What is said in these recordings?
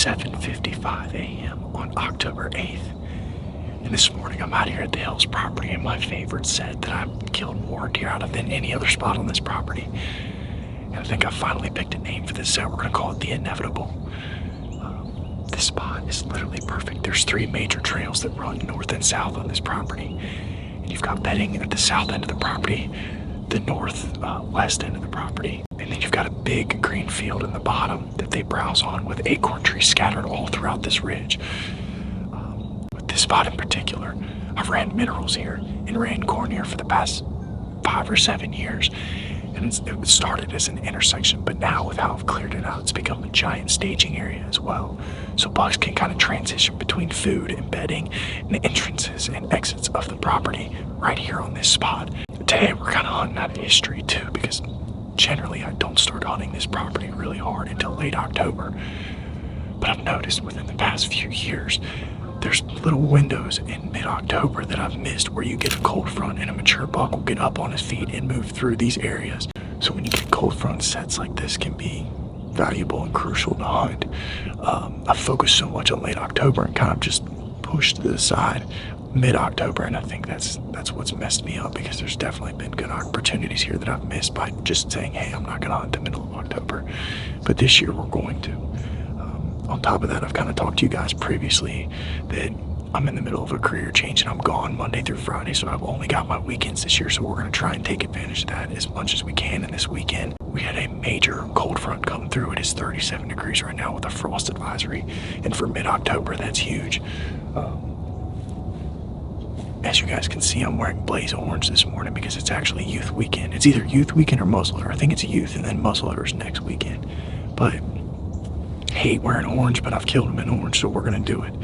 7:55 a.m. on October 8th. And this morning I'm out here at the Hills property in my favorite set that I've killed more deer out of than any other spot on this property. And I think I finally picked a name for this set. We're gonna call it the Inevitable. This spot is literally perfect. There's 3 major trails that run north and south on this property. And you've got bedding at the south end of the property, the northwest end of the property, and then you've got a big green field in the bottom that they browse on with acorn trees scattered all throughout this ridge. With this spot in particular, I've ran minerals here and ran corn here for the past 5 or 7 years. And it started as an intersection, but now with how I've cleared it out, it's become a giant staging area as well. So bucks can kind of transition between food and bedding and the entrances and exits of the property right here on this spot. Today we're kind of hunting out of history too, because generally I don't start hunting this property really hard until late October. But I've noticed within the past few years, there's little windows in mid-October that I've missed where you get a cold front and a mature buck will get up on his feet and move through these areas. So when you get cold front sets like this can be valuable and crucial to hunt. I focused so much on late October and kind of just pushed to the side mid-October, and I think that's what's messed me up, because there's definitely been good opportunities here that I've missed by just saying, hey, I'm not gonna hunt the middle of October. But this year we're going to. On top of that, I've kind of talked to you guys previously that I'm in the middle of a career change and I'm gone Monday through Friday, so I've only got my weekends this year, so we're going to try and take advantage of that as much as we can. And this weekend, we had a major cold front come through. It is 37 degrees right now with a frost advisory, and for mid-October, that's huge. As you guys can see, I'm wearing blaze orange this morning because it's actually youth weekend. It's either youth weekend or muzzleloader. I think it's youth and then muzzleloader's next weekend. But hate wearing orange, but I've killed them in orange, so we're gonna do it.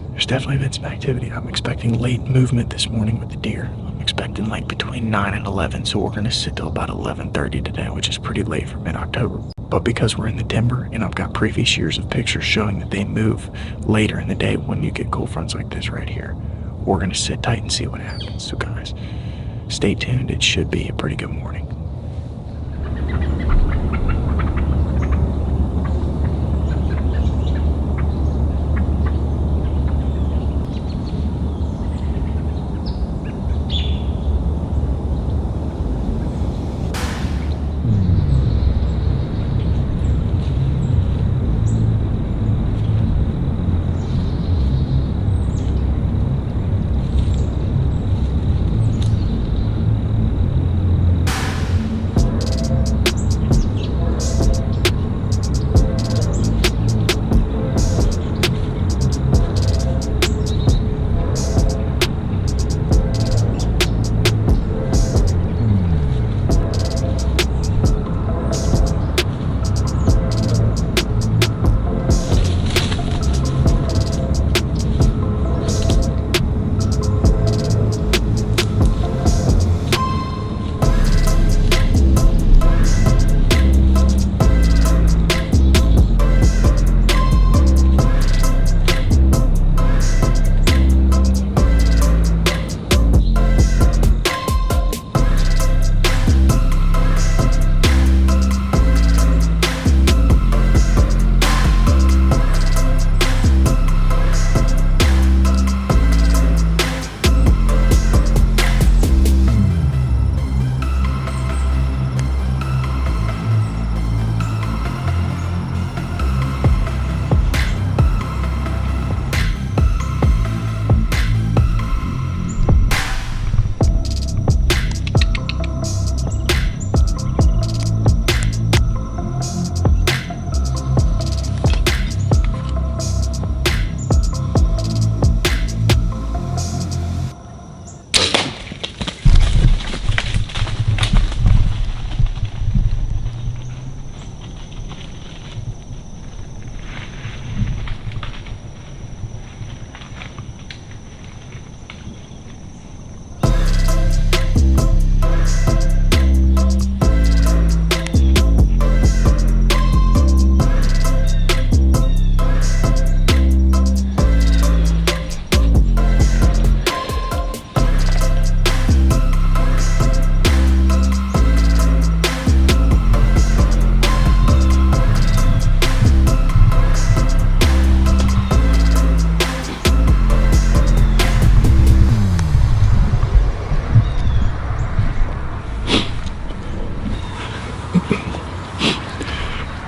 There's definitely been some activity. I'm expecting late movement this morning with the deer. I'm expecting like between 9 and 11, so we're gonna sit till about 11:30 today, which is pretty late for mid-October. But because we're in the timber and I've got previous years of pictures showing that they move later in the day when you get cold fronts like this right here, we're gonna sit tight and see what happens. So guys, stay tuned. It should be a pretty good morning.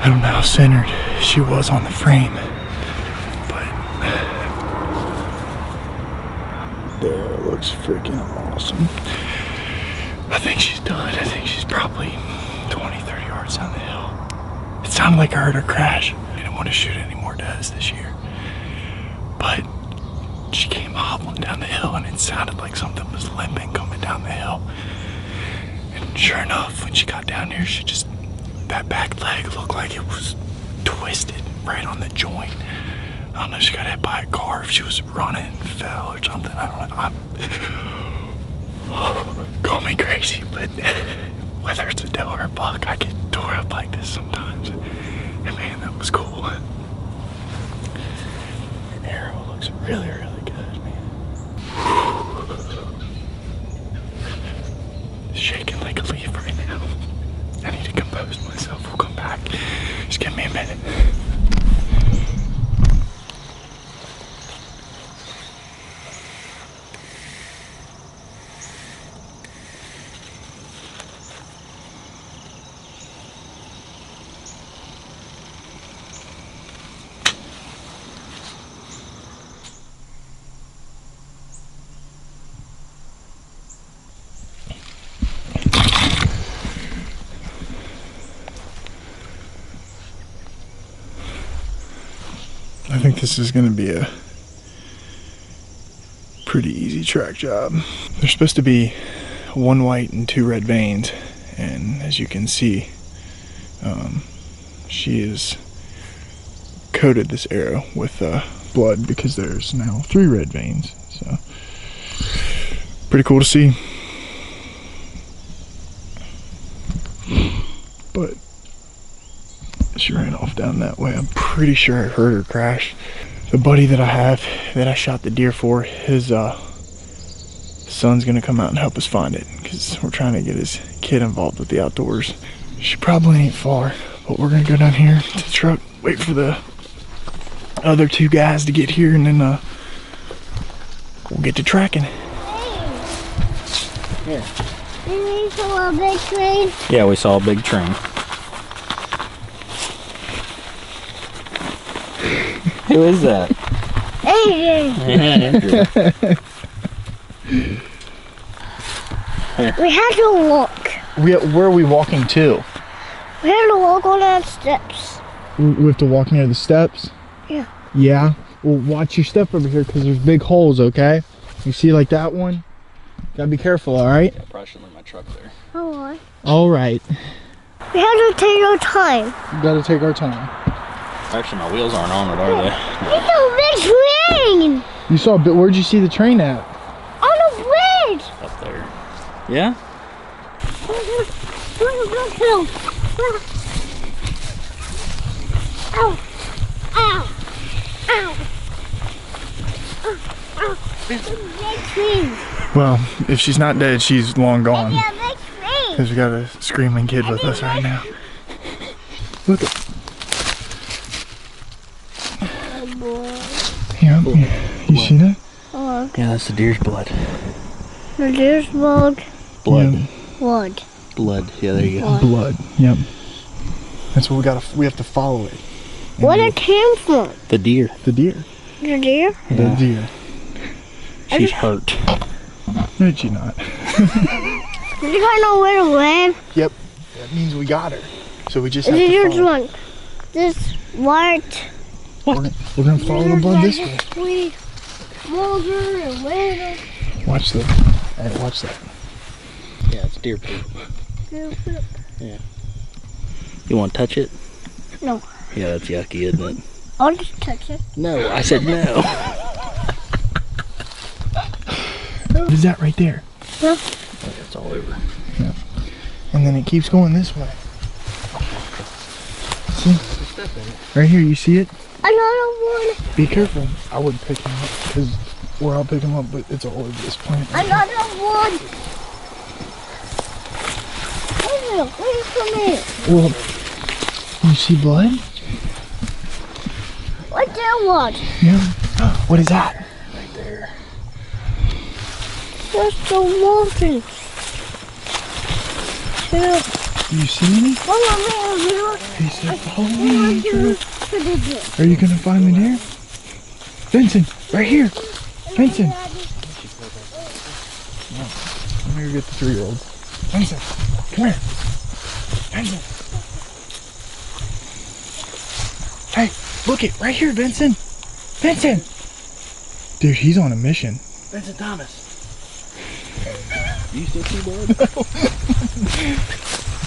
I don't know how centered she was on the frame, but there, looks freaking awesome. I think she's done. I think she's probably 20, 30 yards down the hill. It sounded like I heard her crash. I didn't want to shoot any more does this year, but she came hobbling down the hill and it sounded like something was limping coming down the hill. And sure enough, when she got down here, she just, that back leg looked like it was twisted right on the joint. I don't know if she got hit by a car, if she was running and fell or something. I don't know. Call me crazy, but whether it's a doe or a buck, I get tore up like this sometimes. And man, that was cool. The arrow looks really, really good, man. Shaking like a leaf right now. I need to compose myself. We'll come back. Just give me a minute. I think this is going to be a pretty easy track job. There's supposed to be 1 white and 2 red veins, and as you can see, she has coated this arrow with blood because there's now 3 red veins. So pretty cool to see. But she ran off down that way. I'm pretty sure I heard her crash. The buddy that I have, that I shot the deer for, his son's gonna come out and help us find it because we're trying to get his kid involved with the outdoors. She probably ain't far, but we're gonna go down here to the truck, wait for the other 2 guys to get here, and then we'll get to tracking. Here. Did we saw a big train? Yeah, we saw a big train. Who is that? Andrew. We had to walk. Where are we walking to? We had to walk on that steps. We have to walk near the steps? Yeah. Yeah? Well, watch your step over here because there's big holes, okay? You see like that one? Gotta be careful, alright? I probably should leave my truck there. Alright. Alright. We had to take our time. We gotta take our time. Actually, my wheels aren't on it, are they? It's a big train! You saw a bit, where'd you see the train at? On the bridge! Up there. Yeah? Ow! Ow! Ow! Ow! Big train! Well, if she's not dead, she's long gone. Yeah, big train! Because we got a screaming kid with us right now. Look at... Yeah, you see that? Oh, Yeah, that's the deer's blood. the deer's blood. Blood. Yeah. Blood. Blood. Yeah, there you go. Blood. Yep. That's what we have to follow it. Where it came from? The deer. The deer. The deer? The Yeah. deer. She's hurt. No, she's not. You got nowhere to live? Yep. That means we got her. So we just have The to deer's follow. one. This white. We're gonna follow the blood this way. Sweet, Mulder and Wader. Watch the. Hey, watch that. Yeah, it's deer poop. Yeah. You want to touch it? No. Yeah, that's yucky, isn't it? I'll just touch it. No, I said no. What is that right there? No. It's all over. Yeah. And then it keeps going this way. See? Right here, you see it? Another one. Be careful. I wouldn't pick him up because, or I'll pick him up, but it's all over this plant. Another one. Wait for me. Well, you see blood? What's that one? Yeah. What is that? Right there. That's the mountain. Yeah. Do you see any? He said, follow me, Andrew. Are you gonna find the deer? Vincent, right here. Vincent. Let me go get the 3-year-old. Vincent, come here. Vincent. Hey, look it, right here, Vincent. Vincent. Dude, he's on a mission. Vincent Thomas. You still see blood?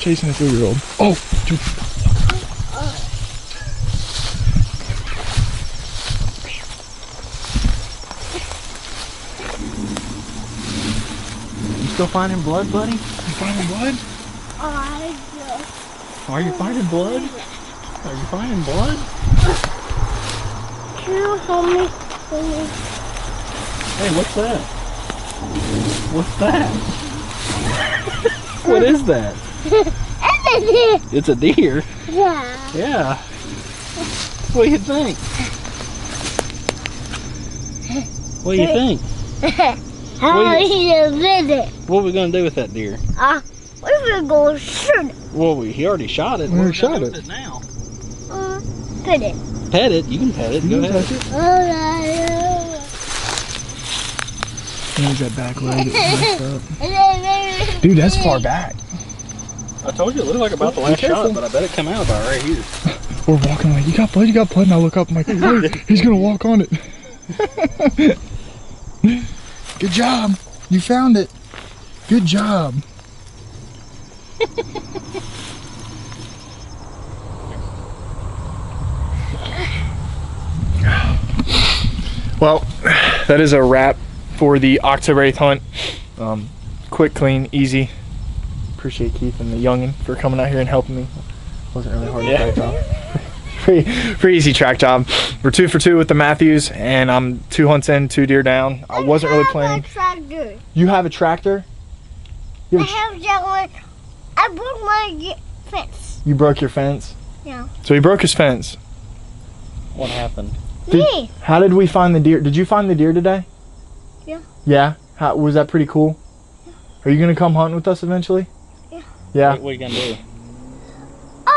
Chasing a 3-year-old. Oh, dude. You still finding blood, buddy? You finding blood? Are you finding blood? Are you finding blood? Can you help me? Hey, what's that? What's that? What is that? It's a deer. Yeah. Yeah. What do you think? What do you think? How are you visit? What are we gonna do with that deer? We're gonna shoot it. Well, he already shot it. We already shot What are we it. gonna do with now? Put it. Pet it. You can pet it. Go ahead. There's that back leg. It's messed up. Dude, that's far back. I told you it looked like about the last shot, but I bet it come out about right here. We're walking like, you got blood, and I look up, I'm like, hey, he's gonna walk on it. Good job. You found it. Good job. Well, that is a wrap for the October 8th hunt. Quick, clean, easy. Appreciate Keith and the youngin for coming out here and helping me. Wasn't really hard to track job. Pretty easy track job. We're 2 for 2 with the Mathews, and I'm 2 hunts in, 2 deer down. I wasn't really planning. Tractor. You have a tractor? You have I have that one. I broke my fence. You broke your fence? Yeah. So he broke his fence. What happened? Me. How did we find the deer? Did you find the deer today? Yeah. Yeah? How, was that pretty cool? Yeah. Are you going to come hunting with us eventually? Yeah. Yeah? What are you gonna do? We're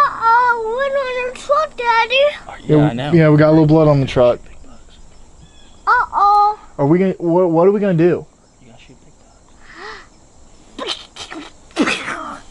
on the truck, Daddy. Yeah, I know. Yeah, we got a little blood on the truck. Uh-oh. Are we going to, what are we going to do? You gotta shoot big dogs.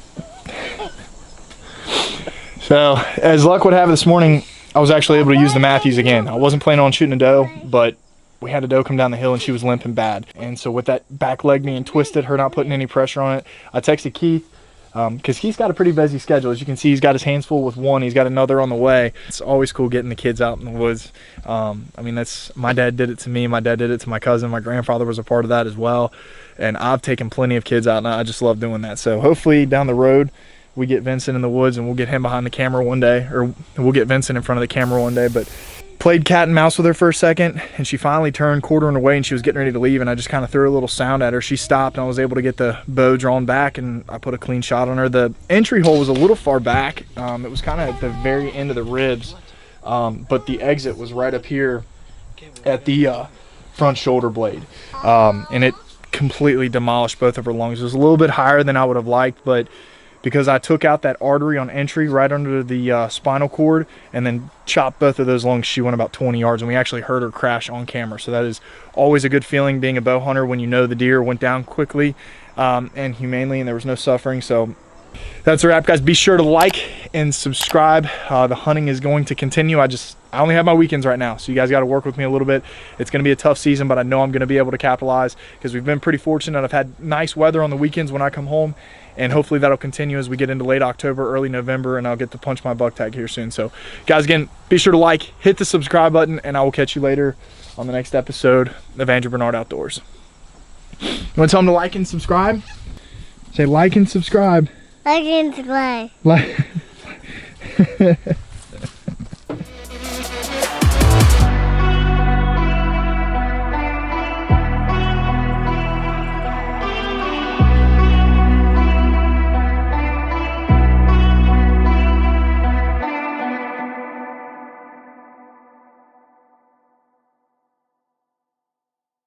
So, as luck would have it this morning, I was actually able to use the Mathews again. I wasn't planning on shooting a doe, but we had a doe come down the hill and she was limping bad. And so with that back leg being twisted, her not putting any pressure on it, I texted Keith, because he's got a pretty busy schedule. As you can see, he's got his hands full with one. He's got another on the way. It's always cool getting the kids out in the woods. I mean, my dad did it to me. My dad did it to my cousin. My grandfather was a part of that as well. And I've taken plenty of kids out, and I just love doing that. So hopefully down the road, we get Vincent in the woods and we'll get him behind the camera one day, or we'll get Vincent in front of the camera one day. But played cat and mouse with her for a second, and she finally turned quartering away and she was getting ready to leave, and I just kind of threw a little sound at her. She stopped and I was able to get the bow drawn back and I put a clean shot on her. The entry hole was a little far back. It was kind of at the very end of the ribs, but the exit was right up here at the front shoulder blade, and it completely demolished both of her lungs. It was a little bit higher than I would have liked, but because I took out that artery on entry right under the spinal cord and then chopped both of those lungs, she went about 20 yards, and we actually heard her crash on camera. So that is always a good feeling being a bow hunter, when you know the deer went down quickly and humanely and there was no suffering. So that's a wrap, guys. Be sure to like and subscribe. The hunting is going to continue. I only have my weekends right now, so you guys got to work with me a little bit. It's going to be a tough season, but I know I'm going to be able to capitalize because we've been pretty fortunate. I've had nice weather on the weekends when I come home, and hopefully that'll continue as we get into late October, early November, and I'll get to punch my buck tag here soon. So guys, again, be sure to like, hit the subscribe button, and I will catch you later on the next episode of Andrew Bernard Outdoors. You want to tell them to like and subscribe? Say like and subscribe. Like and subscribe. Like